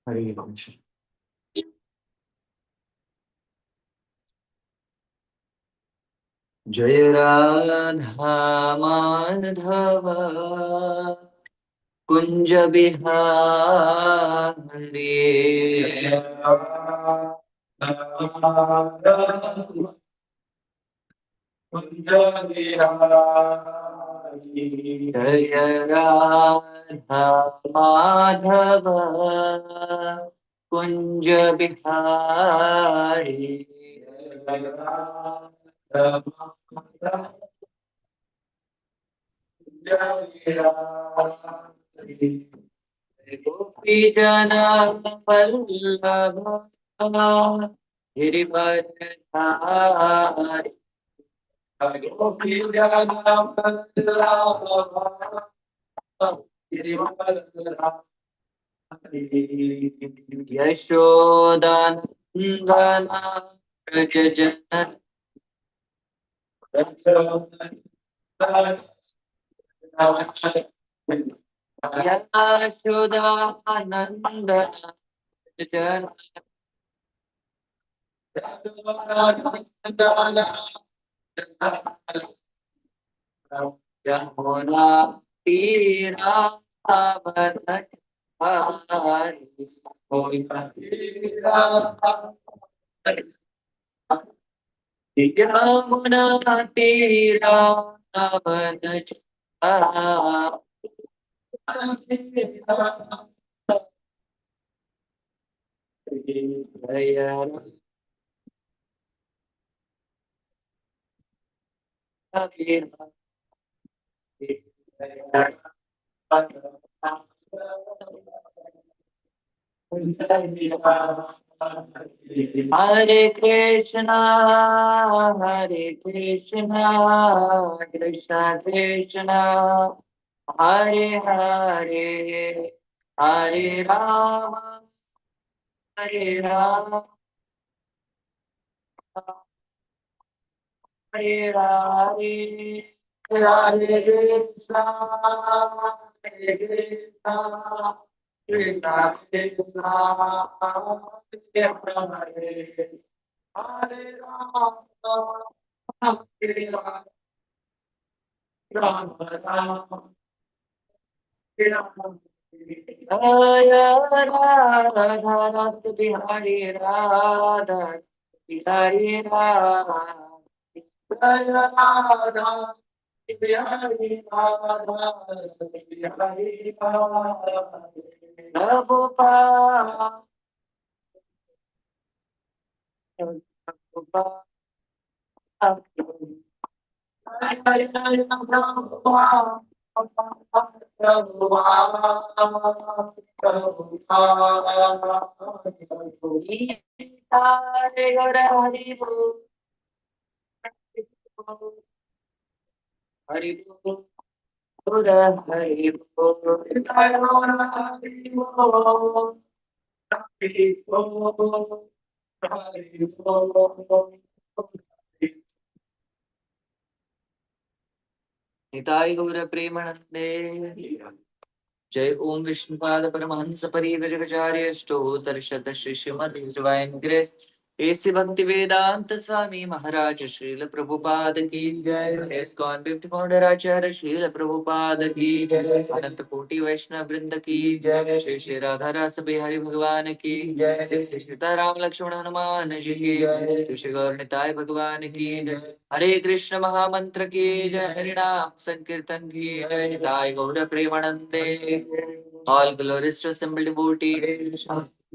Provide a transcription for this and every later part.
हरि ओम। जय राधा माधव कुंज बिहारी। कुंज बिहारी जय राधा माधव कुंज बिहारी। जय राधा माधव गोपी जना वल्लभ गिरिवरधारी। गोपी जना वल्लभ गिरिवरधारी। यशोदानंदन व्रज जनन यशोदानंदन जन Yamuna तीरावनचारी। Yamuna तीरावनचारी। Hare Krishna, Hare Krishna, Krishna Krishna, Hare Hare, Hare Rama, Hare Rama, Hare Hare, Hare Krishna, Hare Krishna, Krishna Krishna, Hare Hare, Hare Rama, Hare Rama, Rama Rama, Hare Rama. Jaya Radha Radha Bihari Radha Bihari Radha. Jaya Radha Bihari Radha Bihari Radha. Prabhupada Hari Nitai गौर प्रेमानंदे। जय ओम Vishnupad Paramhans परिव्रजकाचार्य अष्टोत्तरशत Shri Shrimad divine grace ऐसे भक्ति वेदांत स्वामी महाराज श्रील प्रभुपाद की जय। ISKCON बिप्ट founder आचार्य श्रील प्रभुपाद की जय। अनंत कोटि वैष्णव वृंद की जय। श्री श्री राधा रस बिहारी भगवान की जय। श्री सीताराम लक्ष्मण हनुमान जी की जय। श्री श्री गौर निताय भगवान की जय। हरे कृष्ण महामंत्र की जय। हरिनाम संकीर्तन की जय। निताय गौर प्रेमानंदे। All glories to assembled devotee.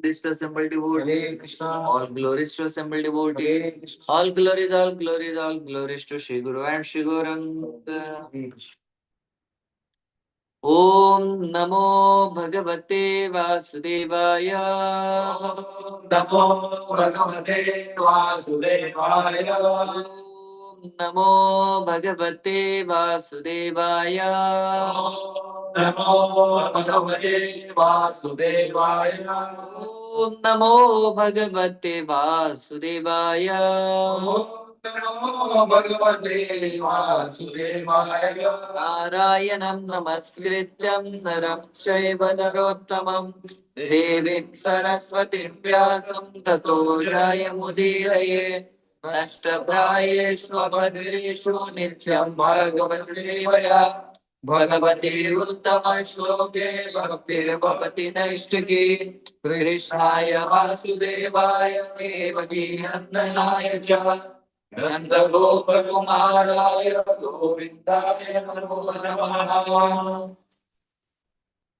This to assembled devotee. All glories to assembled devotee. All glories, all glories, all glories to Shri Guru and Shri Gauranga. Om Namo Bhagavate Vasudevaya. Namo Bhagavate Vasudevaya. Namo Bhagavate Vasudevaya. Namo Bhagavate Vasudevaya. Om Namo Bhagavate Vasudevaya. नमो भगवते वासुदेवाय नारायणं नमस्कृत्यं नरं चैव नरोत्तमं देवीं सरस्वतीं व्यासं ततो जयमुदीरये नष्टप्रायेषु अभद्रेषु नित्यं भागवतसेवया भगवती उत्तमश्लोके भक्तिर्भवति नैष्टिकी कृष्णाय वासुदेवाय देवकी नन्दनाय च नन्दगोपकुमाराय गोविन्दाय नमो नमः.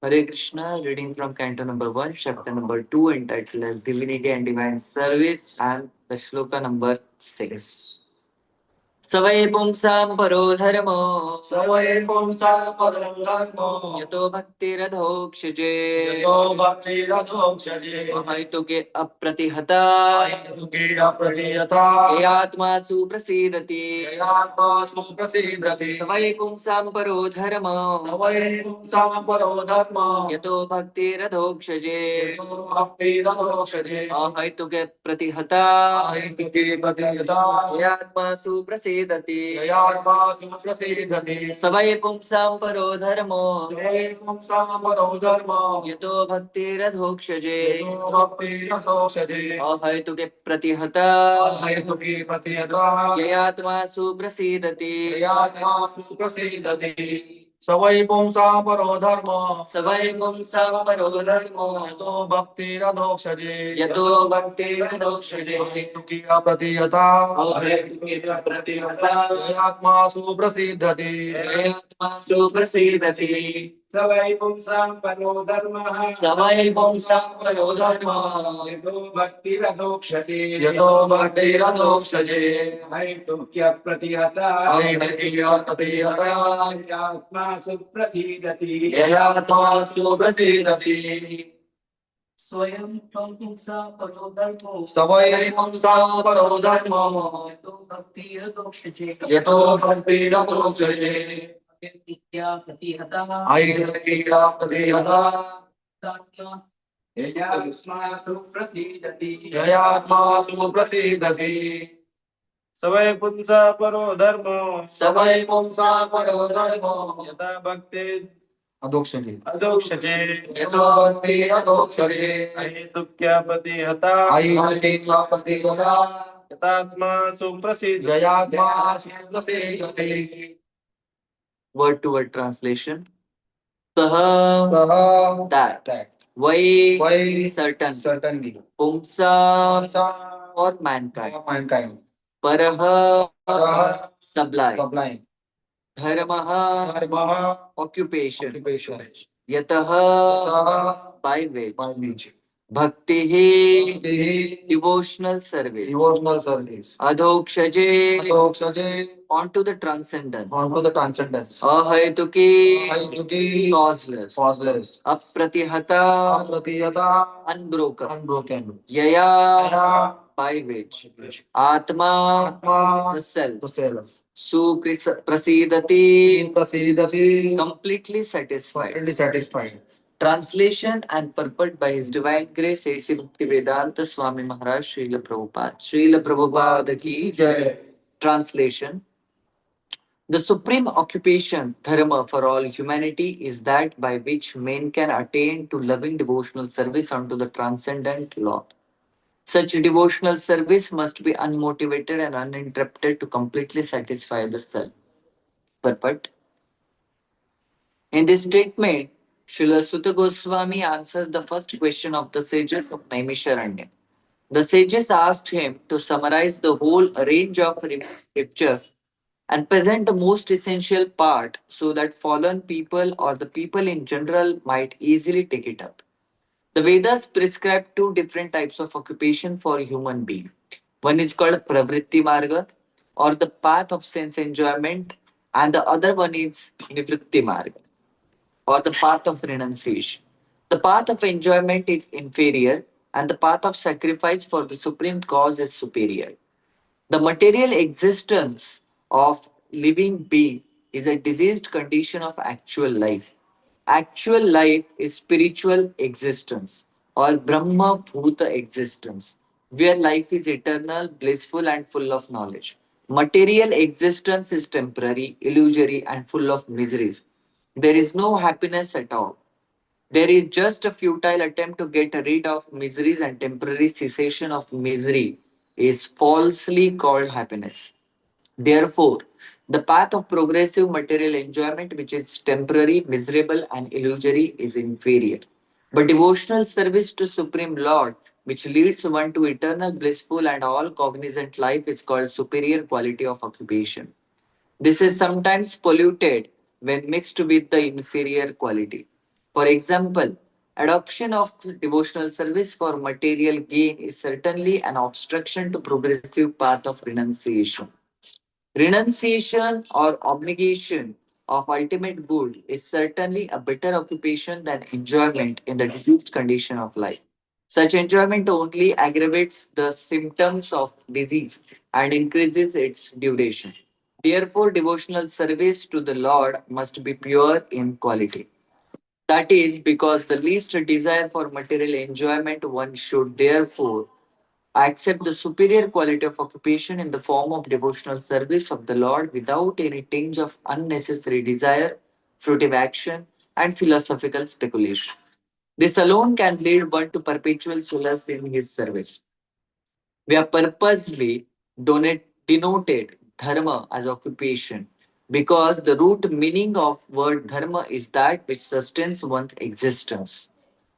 Hare Krishna, reading from Canto number 1, chapter number 2, entitled as Divinity and Divine Service, and the shloka number 6. सवै पुंसां परो धर्मो सवै पुंसां परो धर्मो यतो भक्तिरधोक्षजे यतो भक्तिरधोक्षजे अहैतुके अप्रतिहता अहेतुके अप्रतिहता ये आत्मा सुप्रसीदति ये आत्मा सुप्रसीदति सवै पुंसां परो धर्मो सवै पुंसां परो धर्मो यतो भक्तिरधोक्षजे यतो भक्तिरधोक्षजे अहैतुके प्रतिहता अहेतुके प्रतिहता ये आत्मा सुप्रसीदति ये आत्मा सुप्रसीदति सवै पुंसां परो धर्मो सवै पुंसां परो धर्मो यतो भक्तिरधोक्षजे यतो भक्तिरधोक्षजे अहैतुके प्रतिहता अहेतुके प्रतिहता ये आत्मा सुप्रसीदति ये आत्मा सुप्रसीदति सवै पुंसां परो धर्मो सवै पुंसां परो धर्मो यतो भक्तिरधोक्षजे यतो भक्तिरधोक्षजे अहेतुके प्रतिहता अहेतुके प्रतिहता ये आत्मा सुप्रसीदति ये आत्मा सुप्रसीदति सवै पुंसां परो धर्मः सवै पुंसां परो धर्मः यतो भक्तिरधोक्षते यतो भक्तिरधोक्षजे हैतुक्यप्रतिहता अहेतुके प्रतिहता आत्मा सुप्रसीदति ये आत्मा सुप्रसीदति स्वयं पुंसां परो धर्मो सवै पुंसां परो धर्मो यतो भक्तिरधोक्षजे यतो भक्तिरधोक्षजे प्रतिहता अहेतुके प्रतिहता ययात्मा सुप्रसीदति ये आत्मा सुप्रसीदति सवै पुंसां परो धर्मो सवै पुंसां परो धर्मो यथा भक्ति अधोक्षजे अधोक्षते यतो भक्तिरधोक्षजे अहेतुक्यप्रतिहता अहेतुके प्रतिहता यथात्मा सुप्रसीदति ये आत्मा सुप्रसीदति Word to word translation. Saha सः that that Vai why certain certainly Pumsa Pumsa or mankind or mankind Paraha Paraha sublime sublime Dharmaha Dharmaha occupation occupation Yataha Yataha by which by which Bhaktihi Bhaktihi devotional service devotional service Adhokshaje Adhokshaje onto the transcendent onto the transcendence Ahaytuki Ahaytuki causeless causeless Apratihata Apratiyata unbroken unbroken Yaya Yaya by which Atma Atma the self the self Suprasidati Prasidati completely satisfied. completely satisfied. Translation and purport by His Divine Grace A.C. Bhaktivedanta Swami Maharaj Srila Prabhupada. Srila Prabhupada ki Jai. Translation. The supreme occupation, dharma, for all humanity is that by which men can attain to loving devotional service unto the transcendent Lord. Such devotional service must be unmotivated and uninterrupted to completely satisfy the self. Purport. In this statement, Srila Sutta Goswami answers the first question of the sages of Naimisharanya. The sages asked him to summarize the whole range of scriptures and present the most essential part so that fallen people or the people in general might easily take it up. The Vedas prescribe two different types of occupation for human being. One is called Pravritti Marga or the path of sense enjoyment, and the other one is Nivritti Marga or the path of renunciation. The path of enjoyment is inferior, and the path of sacrifice for the supreme cause is superior. The material existence of living being is a diseased condition of actual life. Actual life is spiritual existence or Brahma Bhuta existence, where life is eternal, blissful, and full of knowledge. Material existence is temporary, illusory, and full of miseries. There is no happiness at all. There is just a futile attempt to get rid of miseries, and temporary cessation of misery is falsely called happiness. Therefore, the path of progressive material enjoyment, which is temporary, miserable, and illusory, is inferior. But devotional service to Supreme Lord, which leads one to eternal, blissful, and all cognizant life, is called superior quality of occupation. This is sometimes polluted when mixed with the inferior quality. For example, adoption of devotional service for material gain is certainly an obstruction to progressive path of renunciation. Renunciation or abnegation of ultimate good is certainly a better occupation than enjoyment in the reduced condition of life. Such enjoyment only aggravates the symptoms of disease and increases its duration. Therefore, devotional service to the Lord must be pure in quality. That is because the least desire for material enjoyment, one should therefore accept the superior quality of occupation in the form of devotional service of the Lord without any tinge of unnecessary desire, fruitive action, and philosophical speculation. This alone can lead one to perpetual solace in his service. We have purposely denoted dharma as occupation because the root meaning of word dharma is that which sustains one's existence.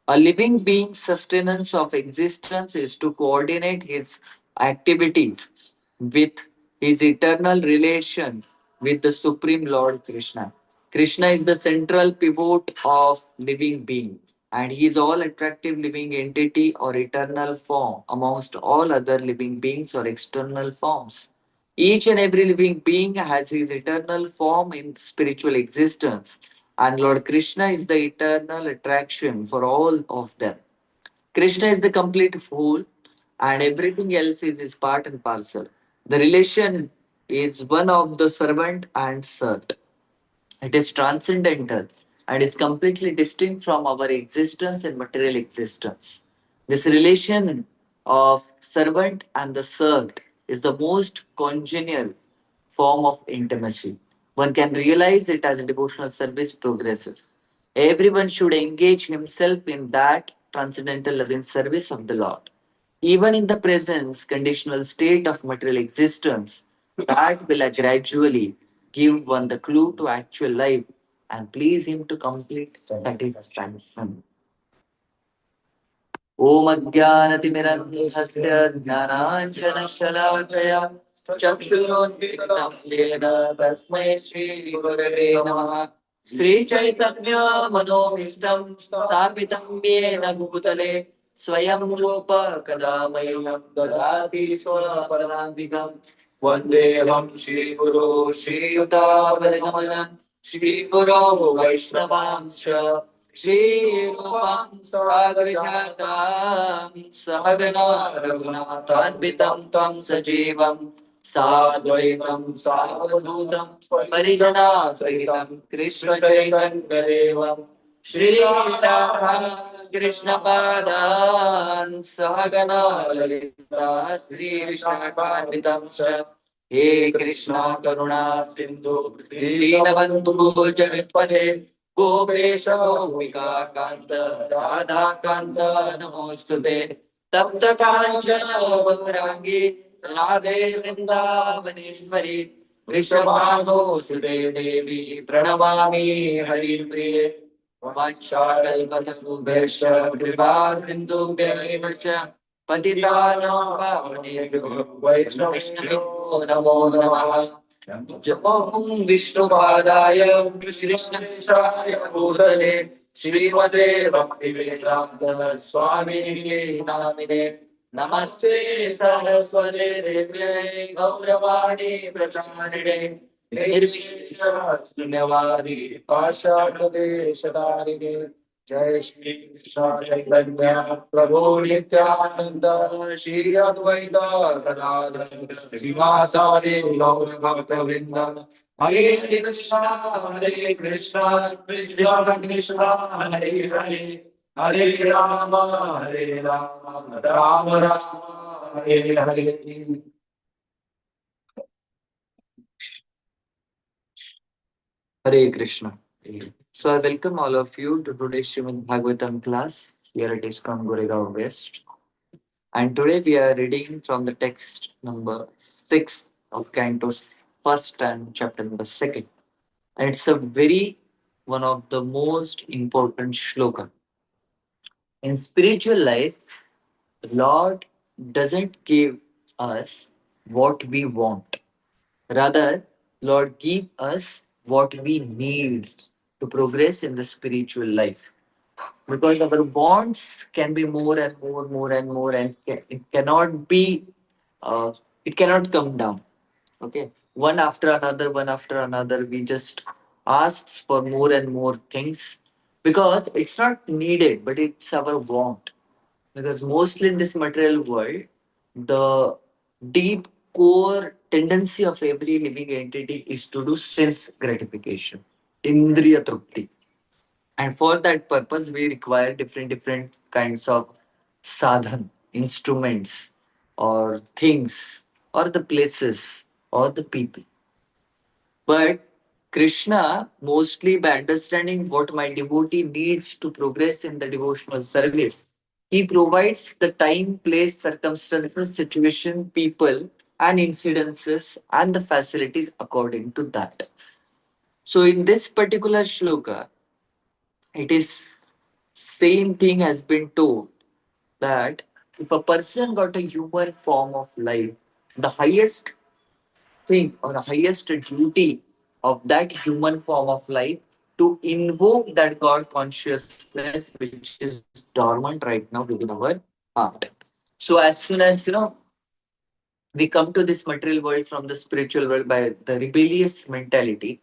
A living being's sustenance of existence is to coordinate his activities with his eternal relation with the Supreme Lord Krishna. Krishna is the central pivot of living being, and he is all attractive living entity or eternal form amongst all other living beings or external forms. Each and every living being has his eternal form in spiritual existence, and Lord Krishna is the eternal attraction for all of them. Krishna is the complete fool, and everything else is his part and parcel. The relation is one of the servant and served. It is transcendental and is completely distinct from our existence and material existence. This relation of servant and the served is the most congenial form of intimacy. One can realize it as devotional service progresses. Everyone should engage himself in that transcendental loving service of the Lord. Even in the present conditional state of material existence, that will gradually give one the clue to actual life and please him to complete satisfaction. ॐ अज्ञानतिमिरन्धस्य ज्ञानाञ्जनशलाकया चक्षुरोन्मिलितं येन तस्मै श्रीगुरवे नमः श्रीचैतन्यमनोभीष्टं स्थापितं येन भूतले स्वयं रूप कदा मह्यं ददाति स्वपदान्तिकं वन्देऽहं श्रीगुरो श्रीयुतापदकमलं श्रीगुरो वैष्णवांश्च श्रीरूपं सागरजातां सहगना रघुनाथान्वितं तं सजीवं साद्वैतं सावधूतं परिजनासहितं कृष्णचैतन्यदेवं श्रीराधा कृष्णपादान् सहगना ललिता श्रीविशाखान्वितं च हे कृष्णा करुणा सिन्धु दीनबन्धु जगत्पते गोपेश गोपिका कांत राधा कांत नमोस्तुते तप्त कांचन गौरांगी राधे वृंदावनेश्वरी वृषभानुसुते देवी प्रणमामि हरिप्रिये वाञ्छाकल्पतरुभ्यश्च कृपा सिन्धुभ्यैव च पतितानां पावनेभ्यो वैष्णवेभ्यो नमो नमः जपं विष्णुपादाय कृष्णेशाय भूतले श्रीमते भक्तिवेदान्त स्वामिने नामिने नमस्ते सरस्वते देव्यै गौरवाणी प्रचारिणे निर्विशेषशून्यवादी पाशादेशधारिणे जय श्री कृष्ण चैतन्य प्रभु नित्यानंद श्री अद्वैत गदाधर श्रीवासादि गौर भक्त वृंद हरे Krishna Krishna Krishna Hare Hare Hare Ram Ram Hare Hare. Hare Krishna. So I welcome all of you to today's Srimad Bhagavatam class here at ISKCON Goregaon West. And today we are reading from the text number 6 of Canto's first and chapter number 2nd. And it's a very one of the most important shloka. In spiritual life, the Lord doesn't give us what we want. Rather, Lord give us what we need to progress in the spiritual life. Because our wants can be more and more, more and more, and it cannot be, uh, it cannot come down. Okay, one after another, we just asks for more and more things because it's not needed, but it's our want. Because mostly in this material world, the deep core tendency of every living entity is to do sense gratification, indriya trupti. And for that purpose, we require different kinds of sadhan, instruments, or things, or the places, or the people. But Krishna, mostly by understanding what my devotee needs to progress in the devotional service, he provides the time, place, circumstances, situation, people, and incidences, and the facilities according to that. So, in this particular shloka, it is same thing has been told that if a person got a human form of life, the highest thing or the highest duty of that human form of life to invoke that God consciousness which is dormant right now within our heart. So as soon as we come to this material world from the spiritual world by the rebellious mentality,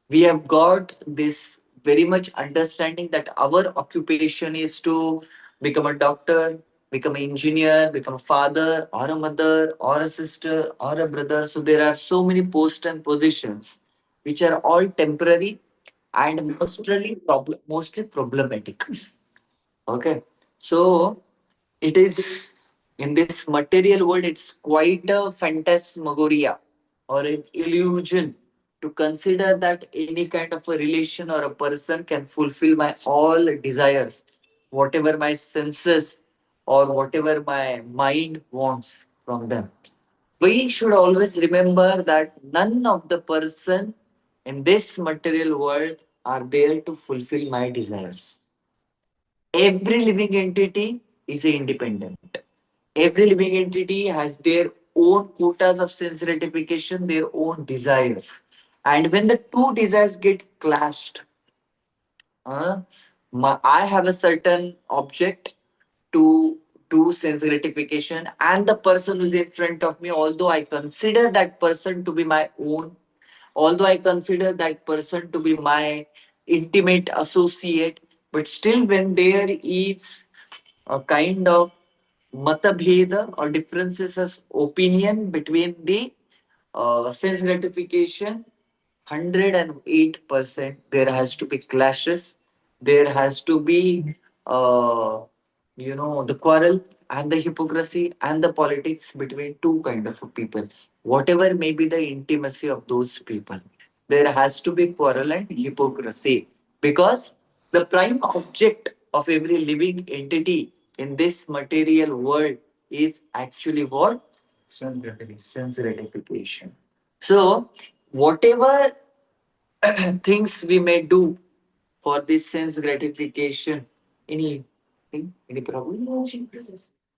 we have got this very much understanding that our occupation is to become a doctor, become an engineer, become a father or a mother or a sister or a brother. So there are so many posts and positions which are all temporary and mostly problematic. Okay. So it is in this material world, it's quite a phantasmagoria or an illusion to consider that any kind of a relation or a person can fulfill my all desires, whatever my senses or whatever my mind wants from them. We should always remember that none of the person in this material world are there to fulfill my desires. Every living entity is independent. Every living entity has their own quotas of sense gratification, their own desires. And when the two desires get clashed, I have a certain object to do sense gratification, and the person who's in front of me, although I consider that person to be my own, although I consider that person to be my intimate associate, but still, when there is a kind of matabheda or differences of opinion between the sense gratification, 108% there has to be clashes, there has to be the quarrel and the hypocrisy and the politics between two kind of people, whatever may be the intimacy of those people, there has to be quarrel and hypocrisy, because the prime object of every living entity in this material world is actually what? Sense gratification. So whatever things we may do for this sense gratification, any problem?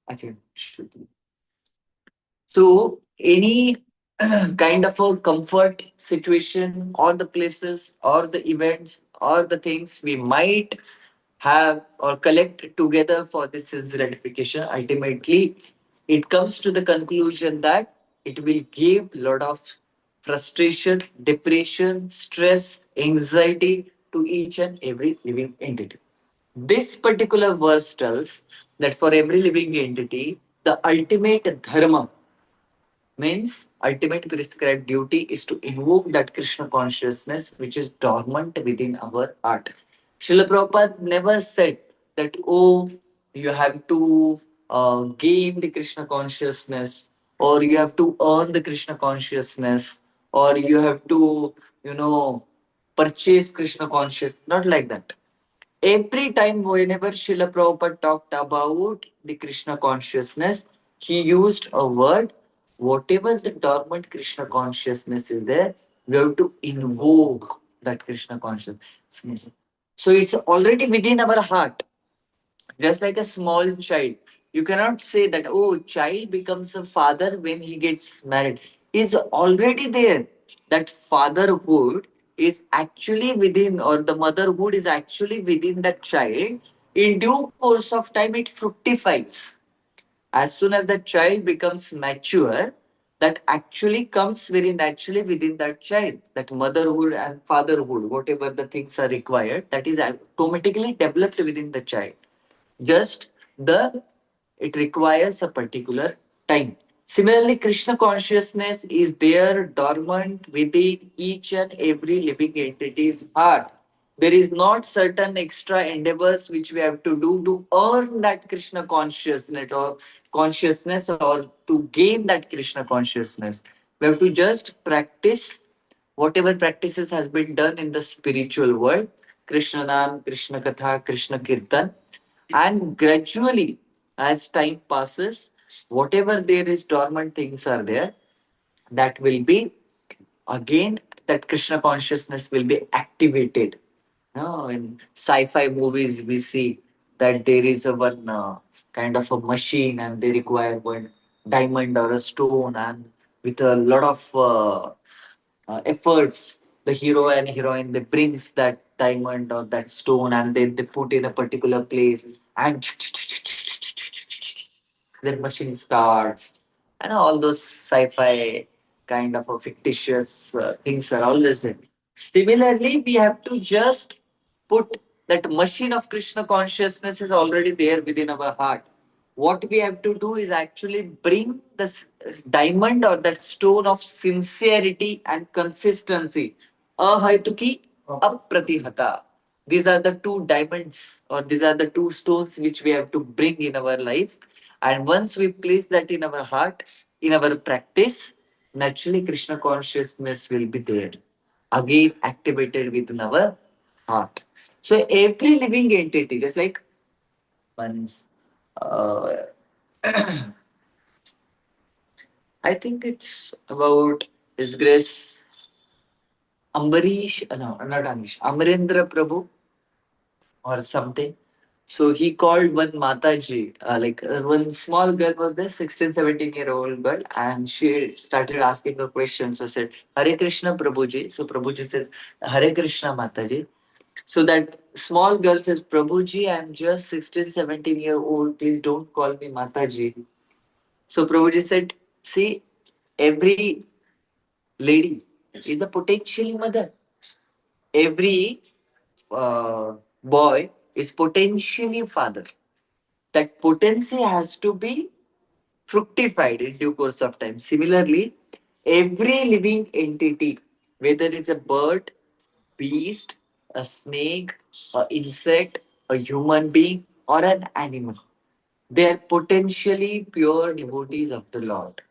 Actually, should be. So any kind of a comfort situation or the places or the events or the things we might have or collect together for this sense gratification, ultimately it comes to the conclusion that it will give lot of frustration, depression, stress, anxiety to each and every living entity. This particular verse tells that for every living entity, the ultimate dharma means ultimate prescribed duty is to invoke that Krishna consciousness which is dormant within our heart. Srila Prabhupada never said that, oh, you have to gain the Krishna consciousness, or you have to earn the Krishna consciousness, or you have to, you know, purchase Krishna consciousness. Not like that. Every time, whenever Srila Prabhupada talked about the Krishna consciousness, he used a word. Whatever the dormant Krishna consciousness is there, we have to invoke that Krishna consciousness. So it's already within our heart, just like a small child. You cannot say that, oh, child becomes a father when he gets married. Is already there. That fatherhood is actually within, or the motherhood is actually within that child. In due course of time, it fructifies. As soon as the child becomes mature, that actually comes very naturally within that child. That motherhood and fatherhood, whatever the things are required, that is automatically developed within the child. Just the it requires a particular time. Similarly, Krishna consciousness is there dormant within each and every living entity's heart. There is not certain extra endeavors which we have to do to earn that Krishna consciousness or to gain that Krishna consciousness. We have to just practice whatever practices has been done in the spiritual world. Krishna Nam, Krishna Katha, Krishna Kirtan, and gradually as time passes, whatever there is dormant things are there, that will be again, that Krishna consciousness will be activated. In sci-fi movies we see that there is a one kind of a machine and they require one diamond or a stone, and with a lot of efforts, the hero and heroine they brings that diamond or that stone and then they put in a particular place, and then machine starts, and all those sci-fi kind of a fictitious things are always there. Similarly, we have to just put that machine of Krishna consciousness is already there within our heart. What we have to do is actually bring the diamond or that stone of sincerity and consistency. Ahaituki apratihata. These are the two diamonds, or these are the two stones which we have to bring in our life. And once we place that in our heart, in our practice, naturally Krishna consciousness will be there. Again, activated within our heart. So every living entity, just like once, uh, I think it's about His Grace Ambarish, no, not Ambarish, Amarendra Prabhu or something. So he called one Mataji, one small girl was there, 16, 17-year-old girl, and she started asking a question. So said, Hare Krishna Prabhuji. So Prabhuji says, Hare Krishna Mataji. So that small girl says, Prabhuji, I'm just 16, 17-year-old. Please don't call me Mataji. So Prabhuji said, see, every lady is the potential mother. Every boy is potentially father. That potency has to be fructified in due course of time. Similarly, every living entity, whether it's a bird, beast, a snake, an insect, a human being, or an animal, they are potentially pure devotees of the Lord.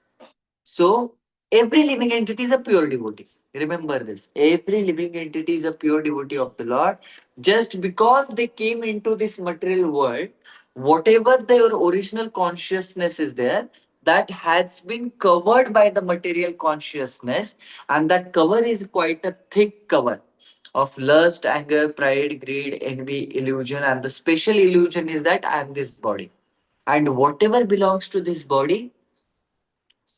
So every living entity is a pure devotee. Remember this. Every living entity is a pure devotee of the Lord. Just because they came into this material world, whatever their original consciousness is there, that has been covered by the material consciousness, and that cover is quite a thick cover of lust, anger, pride, greed, envy, illusion, and the special illusion is that I am this body. And whatever belongs to this body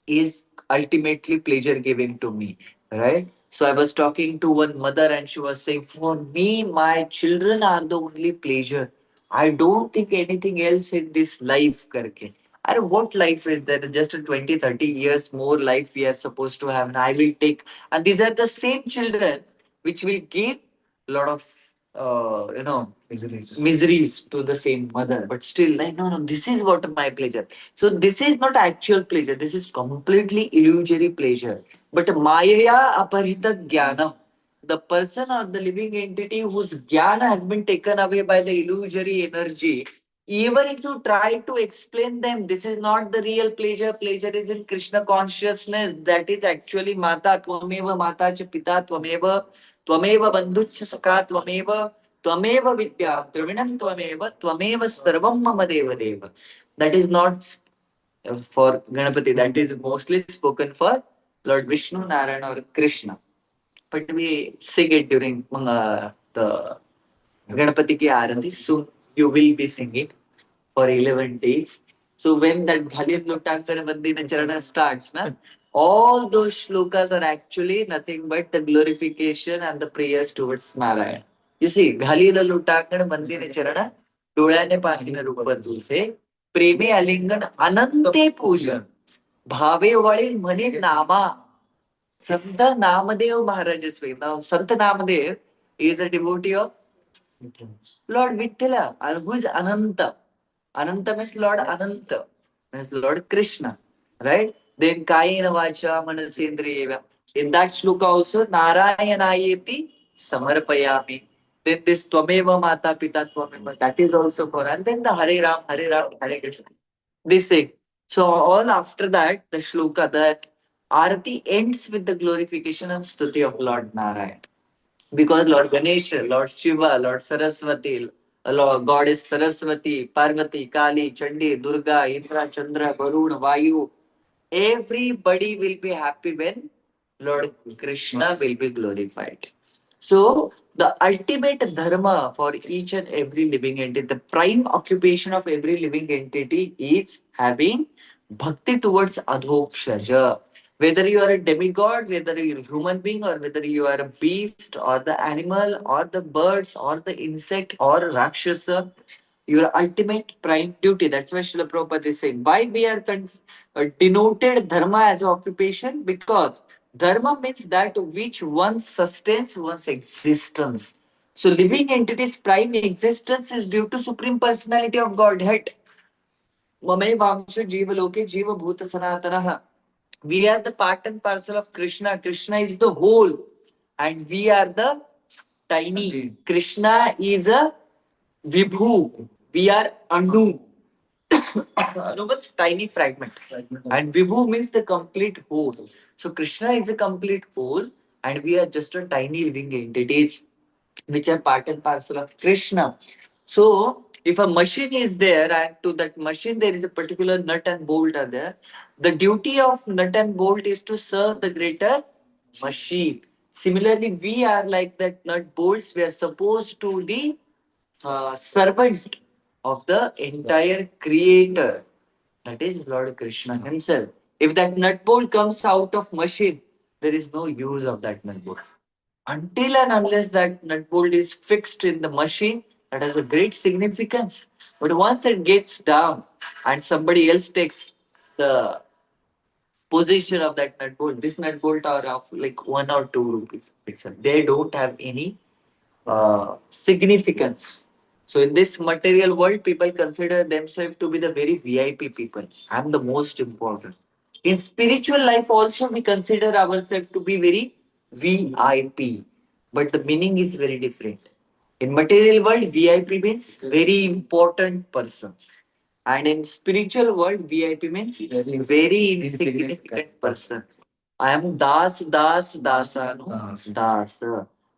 is ultimately pleasure giving to me, right? So I was talking to one mother and she was saying, for me, my children are the only pleasure. I don't think anything else in this life. Karke. And what life is there? Just a 20, 30 years more life we are supposed to have. And I will take. And these are the same children which will give a lot of, miseries to the same mother. But still, like, no, no, this is what my pleasure. So this is not actual pleasure. This is completely illusory pleasure. But Maya aparita jnana, the person or the living entity whose jnana has been taken away by the illusory energy, even if you try to explain them, this is not the real pleasure. Pleasure is in Krishna consciousness. That is actually Mata Tvameva Mata Cha Pita Tvameva. Tvameva bandhucha saka Tvameva vidya Dravinam Tvameva sarvam mama deva deva. That is not for Ganapati. That is mostly spoken for Lord Vishnu, Narayana or Krishna. But we sing it during the Ganapati ki Arati. So you will be singing for 11 days. So when that Bhalin Luttankar Vandina Charana starts, all those shlokas are actually nothing but the glorification and the prayers towards Narayana. You see, Ghalila Luttankar Vandina Charana, डोळ्याने पाहिन रूप तुझे प्रेमे आलिंगन अनंते पूजन भावे वळी म्हणे नामा संत नामदेव महाराज now Sant Namadev is a devotee of Lord Vitthala, who is Ananta. Ananta means Lord Ananta, means Lord Krishna, right? Then Kayena Vacha Manasendriyeva. In that shloka also, Narayanayeti Samarpayami. Then this Twameva Mata Pita Twameva, that is also for, and then the Hare Ram, Hare Krishna. This say. So all after that, the shloka, that Arati ends with the glorification and stuti of Lord Narayan. Because Lord Ganesha, Lord Shiva, Lord Saraswati, Lord Goddess Saraswati, Parvati, Kali, Chandi, Durga, Indra, Chandra, Varun, Vayu, everybody will be happy when Lord Krishna will be glorified. So the ultimate dharma for each and every living entity, the prime occupation of every living entity is having bhakti towards Adhokshaja. Whether you are a demigod, whether you're a human being, or whether you are a beast, or the animal, or the birds, or the insect, or Rakshasa, your ultimate prime duty. That's why Srila Prabhupada is saying, why we are denoted dharma as an occupation? Because dharma means that which one sustains one's existence. So living entity's prime existence is due to Supreme Personality of Godhead. Mame Vamsha Jiva Loke Jiva Bhuta Sanatana. We are the part and parcel of Krishna. Krishna is the whole, and we are the tiny. Krishna is a Vibhu. We are Anu. Anu means tiny fragment. And Vibhu means the complete whole. So Krishna is a complete whole, and we are just a tiny living entities which are part and parcel of Krishna. So, if a machine is there and to that machine there is a particular nut and bolt are there, the duty of nut and bolt is to serve the greater machine. Similarly, we are like that nut bolts. We are supposed to the servant of the entire creator. That is Lord Krishna himself. If that nut bolt comes out of machine, there is no use of that nut bolt. Until and unless that nut bolt is fixed in the machine, that has a great significance. But once it gets down and somebody else takes the position of that nut bolt, this nut bolt are of like 1 or 2 rupees itself. They don't have any significance. So in this material world, people consider themselves to be the very VIP people. I'm the most important. In spiritual life also, we consider ourselves to be very VIP, but the meaning is very different. In material world, VIP means very important person. And in spiritual world, VIP means very insignificant person. I am dasano, das.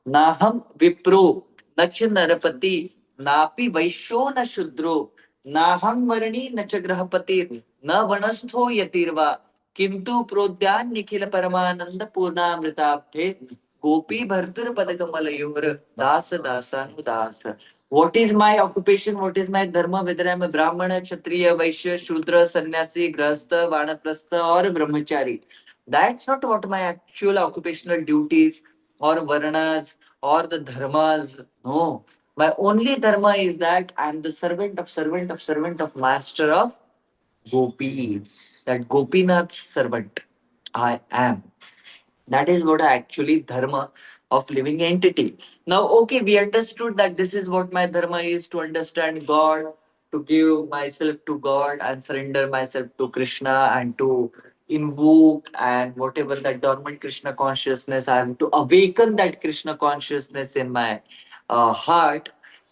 Naham vipro, nach narapati, napi vaishyo na shudro, naham varani nacha grahapati, na vanastho yatirva, kintu prodyan nikhila paramananda purnamritabdhe, gopi bhartur padakamalayur, dasanu das. What is my occupation? What is my dharma? Whether I am a Brahmana, Kshatriya, Vaishya, Shudra, Sannyasi, Grahastha, Vanaprastha, or a Brahmachari. That's not what my actual occupational duties or Varnas or the dharmas. No. My only dharma is that I am the servant of master of gopis. That Gopinath's servant I am. That is what actually dharma of living entity. Now, okay, we understood that this is what my dharma is, to understand God, to give myself to God and surrender myself to Krishna and to invoke and whatever that dormant Krishna consciousness, I have to awaken that Krishna consciousness in my heart.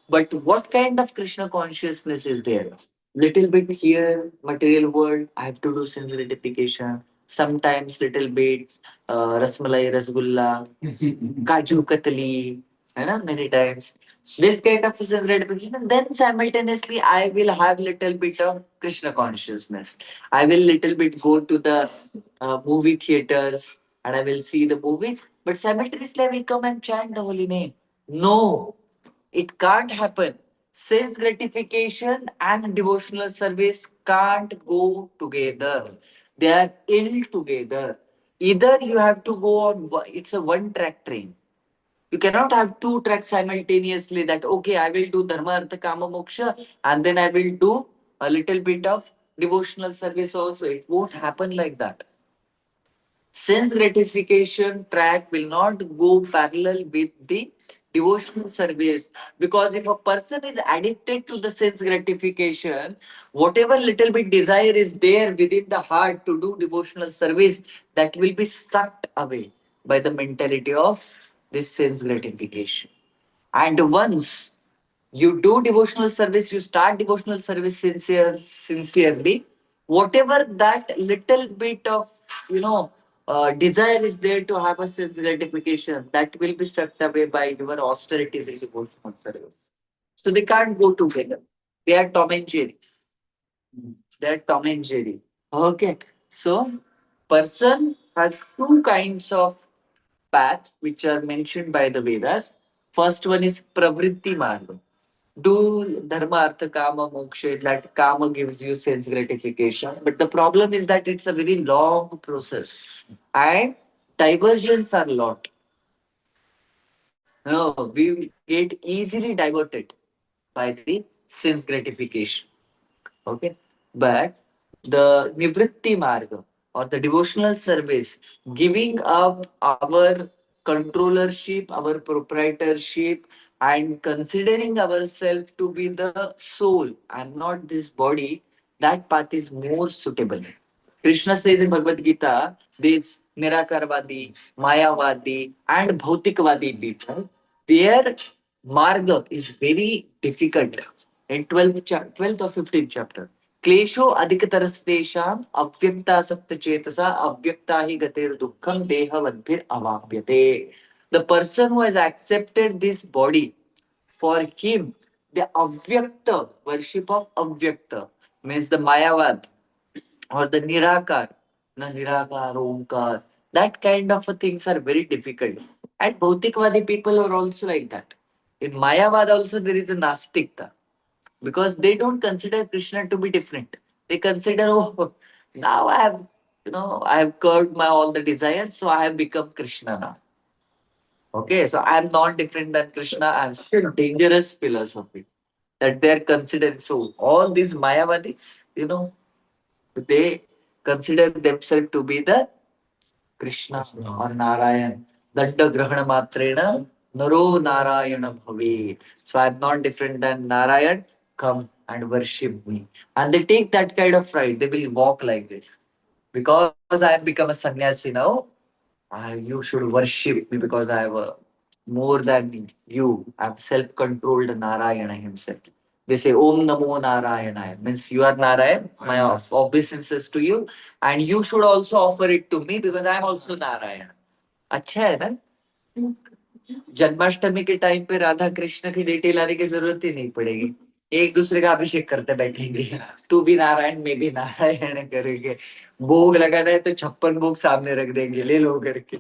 But what kind of Krishna consciousness is there? Little bit here, material world, I have to do sense gratification. sometimes little bit rasmalai, rasgulla, kaju katli, many times. This kind of sense gratification, and then simultaneously I will have little bit of Krishna consciousness. I will little bit go to the movie theaters and I will see the movies, but simultaneously I will come and chant the holy name. No, it can't happen. Sense gratification and devotional service can't go together. They are ill together. Either you have to go on, it's a one track train. You cannot have two tracks simultaneously that, okay, I will do Dharma, Artha, Kama, Moksha, and then I will do a little bit of devotional service also. It won't happen like that. Sense gratification track will not go parallel with the devotional service, because if a person is addicted to the sense gratification, whatever little bit desire is there within the heart to do devotional service, that will be sucked away by the mentality of this sense gratification. And once you do devotional service, you start devotional service sincerely, whatever that little bit of, you know, desire is there to have a sense gratification, that will be sucked away by your austerities in devotional service. So they can't go together. They are Tom and Jerry. They are Tom and Jerry. Okay. So person has two kinds of paths which are mentioned by the Vedas. First one is pravritti marga. Do dharma, artha, kama, moksha. That kama gives you sense gratification. But the problem is that it's a very long process. And diversions are a lot. No, we get easily diverted by the sense gratification. Okay. But the nivritti marga or the devotional service, giving up our controllership, our proprietorship, and considering ourselves to be the soul and not this body, that path is more suitable. Krishna says in Bhagavad Gita, these Nirakarvadi, Mayavadi, and Bhautikvadi people, their marga is very difficult. In 12th or 15th chapter, क्लेशो अधिकतरस्तेषाम् अव्यक्तासक्तचेतसा अव्यक्ता हि गतिर दुःखम देहवद्भिर अवाप्यते. The person who has accepted this body, for him, the avyakta, worship of avyakta, means the Mayavad or the Nirakar, Nirakar, Omkar, that kind of things are very difficult. And Bhautikvadi people are also like that. In Mayavad also there is a Nastikta, because they don't consider Krishna to be different. They consider, oh, now I have curbed my all the desires, so I have become Krishna now. Okay, so I am not different than Krishna. I am still dangerous philosophy that they are considered. So all these Mayavadis, they consider themselves to be the Krishna or Narayan. Danda Grahana Matrena Naro Narayana Bhavet. So I'm not different than Narayan. Come and worship me. And they take that kind of pride. They will walk like this. Because I have become a sannyasi now, you should worship me because I have more than you. I'm self-controlled Narayana himself. They say Om Namo Narayana. Means you are Narayan. My obeisance to you. And you should also offer it to me because I'm also Narayana. अच्छा है ना? जन्माष्टमी के time पे राधा कृष्ण की detail लाने की जरूरत ही नहीं पड़ेगी. एक दूसरे का अभिषेक करते बैठेंगे. तू भी नारायण, मैं भी नारायण करेंगे. भोग लगाना है तो 56 भोग सामने रख देंगे, ले लो करके.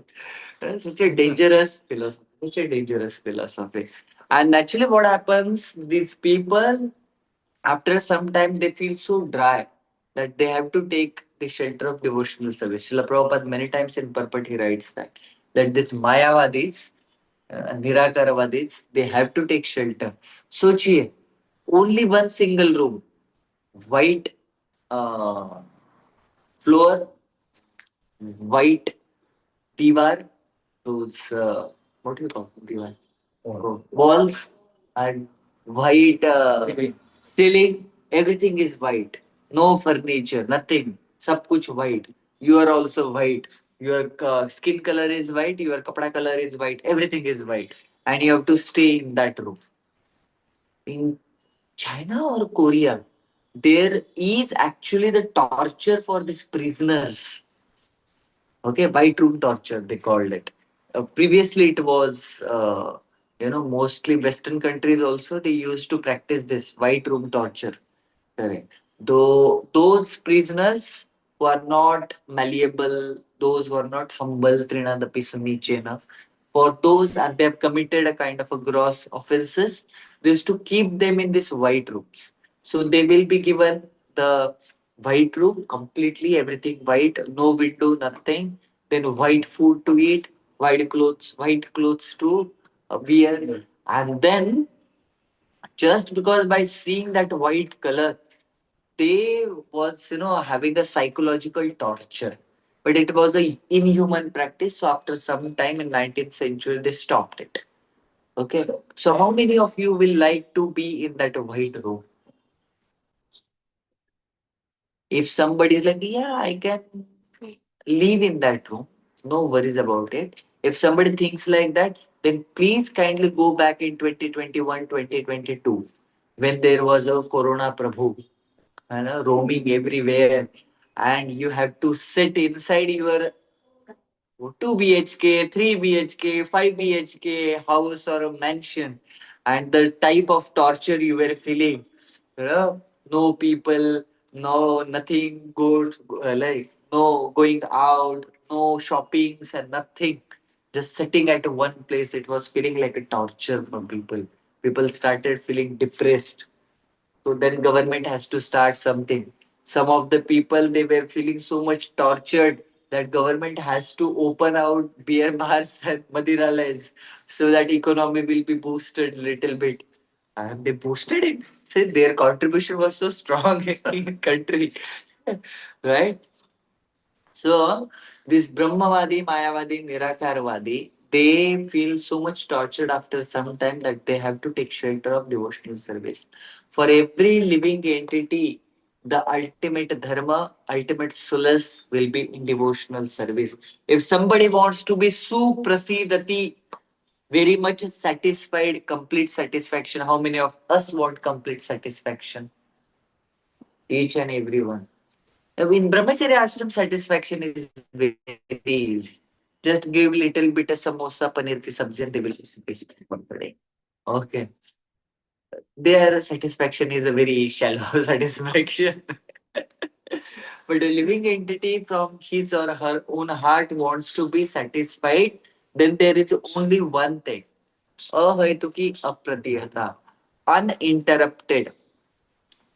Such a dangerous philosophy. Such a dangerous philosophy. And naturally, what happens? These people, after some time, they feel so dry that they have to take the shelter of devotional service. Srila Prabhupada many times in purport he writes that this Mayavadis, Nirakaravadis, they have to take shelter. Sochiye, only one single room, white floor, white Diwar, those what do you call Diwar? Walls and white ceiling. Everything is white. No furniture, nothing. Sab kuch white. You are also white. Your skin color is white. Your kapda color is white. Everything is white, and you have to stay in that room. In China or Korea, there is actually the torture for these prisoners. Okay, white room torture, they called it. Previously, it was, mostly Western countries also, they used to practice this white room torture. Correct. Though those prisoners who are not malleable, those who are not humble, Trinadapi Sunichena, for those and they have committed a kind of a gross offenses, they used to keep them in this white rooms. So they will be given the white room, completely everything white, no window, nothing. Then white food to eat, white clothes to wear, and then just because by seeing that white color they was having a psychological torture, but it was a inhuman practice, so after some time in 19th century they stopped it. Okay, so how many of you will like to be in that white room? If somebody is like, yeah, I can live in that room, no worries about it. If somebody thinks like that, then please kindly go back in 2021, 2022, when there was a corona prabhu, roaming everywhere, and you have to sit inside your 2 BHK, 3 BHK, 5 BHK house or a mansion, and the type of torture you were feeling. No people, no nothing good, like no going out, no shoppings and nothing. Just sitting at one place, it was feeling like a torture for people. People started feeling depressed, so then government has to start something. Some of the people they were feeling so much tortured that government has to open out beer bars and madhiralays so that economy will be boosted little bit. And they boosted it. Say their contribution was so strong in country, right? So this Brahmavadi, Mayavadi, Nirakarvadi, they feel so much tortured after some time that they have to take shelter of devotional service. For every living entity, the ultimate dharma, ultimate solace will be in devotional service. If somebody wants to be suprasidati, very much satisfied, complete satisfaction, how many of us want complete satisfaction? Each and every one. In Brahmacharya ashram, satisfaction is very easy. Just give little bit of samosa, paneer ki sabzi, and they will be satisfied for the day. Okay. Their satisfaction is a very shallow satisfaction. But a living entity from his or her own heart wants to be satisfied, then there is only one thing. Ahaituki apratihata. Uninterrupted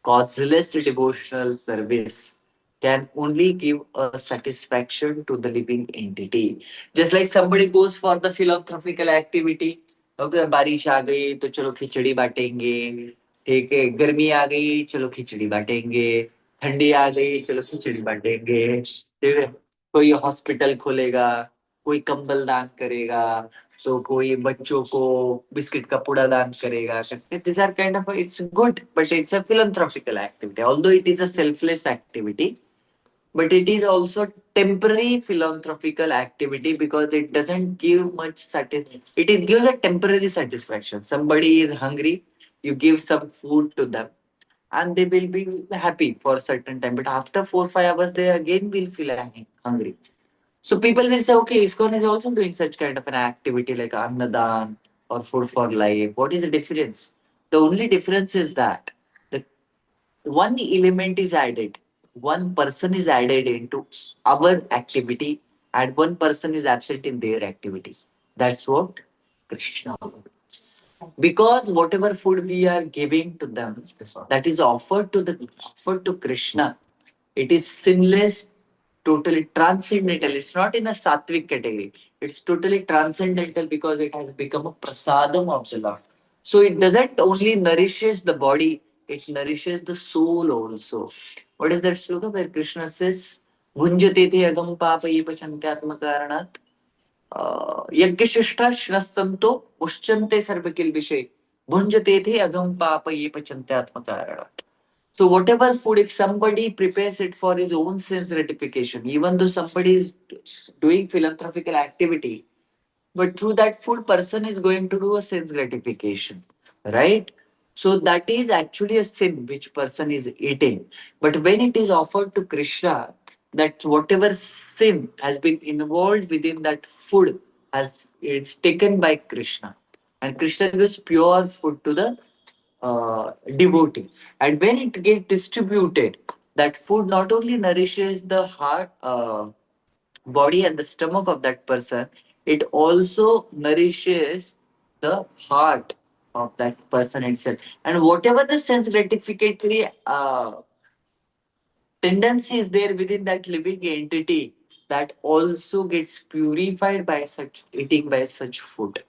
causeless devotional service can only give a satisfaction to the living entity. Just like somebody goes for the philanthropical activity, okay, बारिश आ गई तो चलो खिचड़ी बांटेंगे, ठीक है, गर्मी आ गई चलो खिचड़ी बांटेंगे, ठंडी आ गई चलो खिचड़ी बांटेंगे, ठीक है, कोई हॉस्पिटल खोलेगा, कोई कंबल दान करेगा, so कोई बच्चों को बिस्किट का पूड़ा दान करेगा. These are kind of it's good, but it's a philanthropical activity. Although it is a selfless activity, but it is also temporary philanthropical activity because it doesn't give much satisfaction. It is gives a temporary satisfaction. Somebody is hungry, you give some food to them, and they will be happy for a certain time. But after 4 5 hours, they again will feel hungry. So people will say, okay, ISKCON is also doing such kind of an activity like Annadan or Food for Life. What is the difference? The only difference is that the one element is added, one person is added into our activity, and one person is absent in their activity. That's what Krishna. Because whatever food we are giving to them, that is offered to Krishna, it is sinless, totally transcendental. It's not in a sattvic category. It's totally transcendental because it has become a prasadam of the Lord. So it doesn't only nourishes the body, it nourishes the soul also. What is that sloka where Krishna says, Bhunjate te agam papa ye pachantyatma यज्ञशिष्टा श्रस्तंतो मुश्चन्ते सर्वकिल विषय भुंजते थे अगम पाप ये पचन्ते आत्मकारणात्. So whatever food, if somebody prepares it for his own sense gratification, even though somebody is doing philanthropical activity, but through that food person is going to do a sense gratification, right? So that is actually a sin which person is eating. But when it is offered to Krishna, that whatever sin has been involved within that food has it's taken by Krishna, and Krishna gives pure food to the devotee. And when it gets distributed, that food not only nourishes the heart, body, and the stomach of that person, it also nourishes the heart of that person itself. And whatever the sense gratificatory tendency is there within that living entity, that also gets purified by such eating by such food.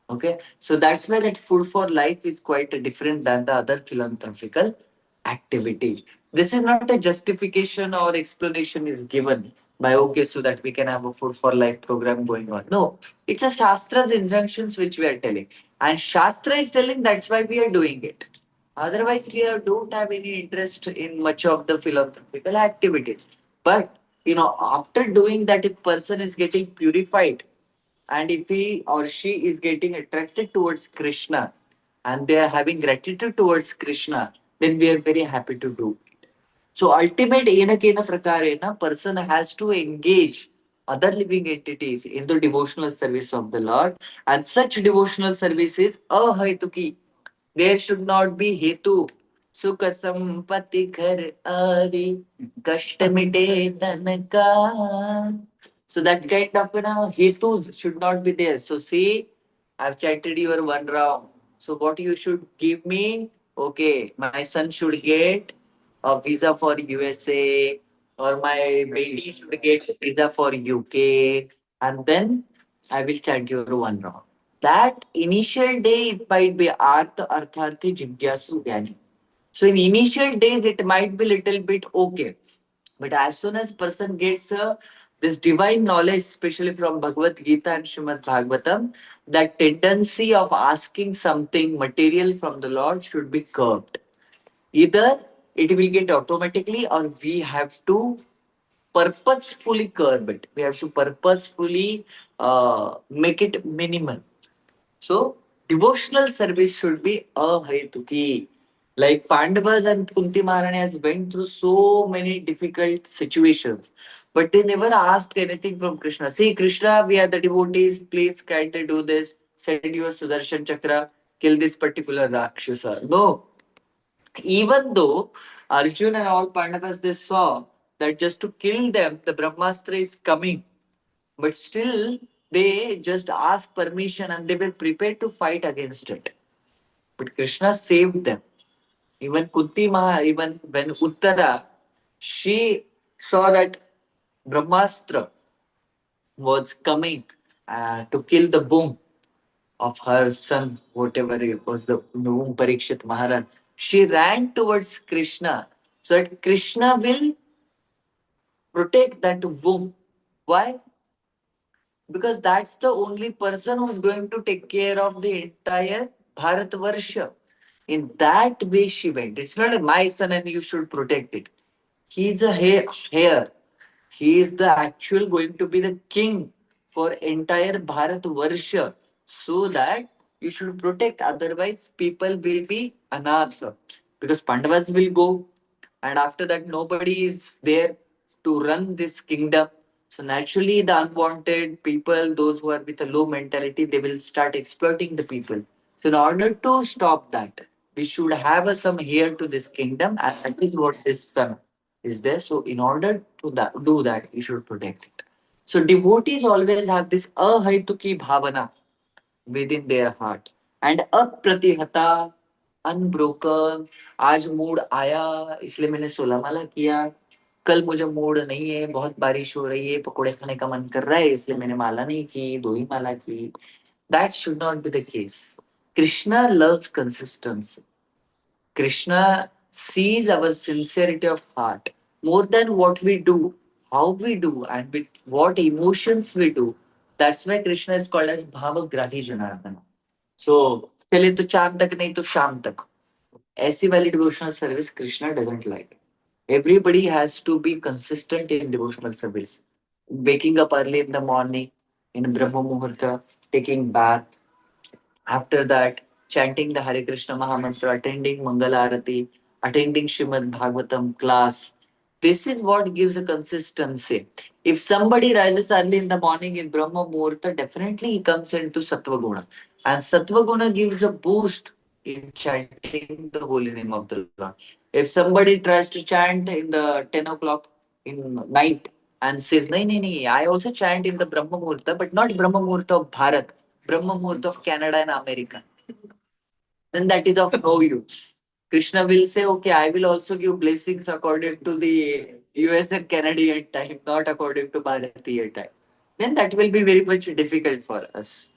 Okay, so that's why that food for life is quite different than the other philanthropical activities. This is not a justification or explanation is given by okay, so that we can have a food for life program going on. No, it's a Shastra's injunctions which we are telling, and Shastra is telling that's why we are doing it. Otherwise, don't have any interest in much of the philanthropical activities. But after doing that, if person is getting purified, and if he or she is getting attracted towards Krishna, and they are having gratitude towards Krishna, then we are very happy to do. So ultimate enakena prakarena, person has to engage other living entities in the devotional service of the Lord, and such devotional service is ahaituki. There should not be hetu. Sukha sampati ghar aave, kashta mite tan ka. So that kind of hetu should not be there. So see, I've chanted your one round. So what you should give me? Okay, my son should get a visa for USA, or my baby should get visa for UK, and then I will chant your one round. That initial day it might be Artha Artharthi Jigyasu Gyani. So in initial days it might be little bit okay. But as soon as person gets this divine knowledge, especially from Bhagavad Gita and Srimad Bhagavatam, that tendency of asking something material from the Lord should be curbed. Either it will get automatically, or we have to purposefully curb it. We have to purposefully make it minimal. So devotional service should be ahaituki. Like Pandavas and Kunti Maharani went through so many difficult situations, but they never asked anything from Krishna. See, Krishna, we are the devotees. Please kindly do this. Send your Sudarshan Chakra. Kill this particular Rakshasa. No, even though Arjun and all Pandavas they saw that just to kill them, the Brahmastra is coming, but still they just asked permission and they were prepared to fight against it. But Krishna saved them. Even Kunti Maha, even when Uttara, she saw that Brahmastra was coming to kill the womb of her son, whatever it was, the womb Parikshit Maharaj. She ran towards Krishna so that Krishna will protect that womb. Why? Because that's the only person who's going to take care of the entire Bharatvarsha. In that way, she went. It's not my son and you should protect it. He's a heir. He is the actual going to be the king for entire Bharatvarsha, so that you should protect. Otherwise, people will be anartha, because Pandavas will go, and after that, nobody is there to run this kingdom. So naturally, the unwanted people, those who are with a low mentality, they will start exploiting the people. So in order to stop that, we should have some heir to this kingdom, and that is what this son is there. So in order to do that, we should protect it. So devotees always have this ahaituki bhavana within their heart, and apratihata, unbroken. आज mood आया इसलिए मैंने 16 माला किया, कल मुझे mood नहीं है, बहुत बारिश हो रही है, पकोड़े खाने का मन कर रहा है, इसलिए मैंने माला नहीं की, 2 ही माला की. That should not be the case. Krishna loves consistency. Krishna sees our sincerity of heart more than what we do, how we do, and with what emotions we do. That's why Krishna is called as Bhavagrahi Janardana. So, चले तो चांद तक नहीं तो शाम तक. ऐसी वाली devotional service Krishna doesn't like. Everybody has to be consistent in devotional service. Waking up early in the morning, in Brahma Muhurta, taking bath, after that, chanting the Hare Krishna Mahamantra, attending Mangal Arati, attending Srimad Bhagavatam class. this is what gives a consistency. If somebody rises early in the morning in Brahma Muhurta, definitely he comes into Sattva Guna. And Sattva Guna gives a boost in chanting the holy name of the Lord. If somebody tries to chant in the 10 o'clock in night and says, "Nahi, nahi, nahi, I also chant in the Brahma Muhurta, but not Brahma Muhurta of Bharat, Brahma Muhurta of Canada and America," then that is of no use. Krishna will say, "Okay, I will also give blessings according to the US and Canadian time, not according to Bharatiya time." Then that will be very much difficult for us.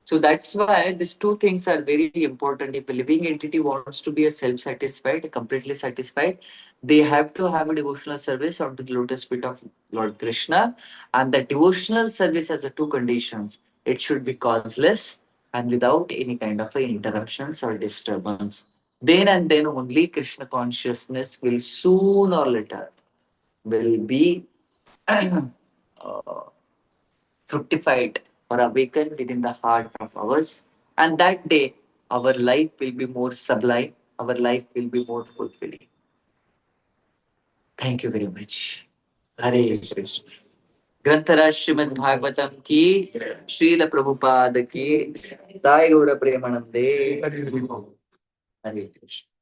So that's why these two things are very important. If a living entity wants to be a self-satisfied, completely satisfied, they have to have a devotional service onto the lotus feet of Lord Krishna. And the devotional service has the two conditions. It should be causeless and without any kind of interruptions or disturbance. Then and then only Krishna consciousness will soon or later will be uh, fructified or awakened within the heart of ours. And that day, our life will be more sublime, our life will be more fulfilling. Thank you very much. Hare Krishna. ग्रंथराज Shrimad Bhagavatam की श्रील प्रभुपाद की ताई गौर प्रेमानंदे हरि हरि बोल। हरे कृष्ण.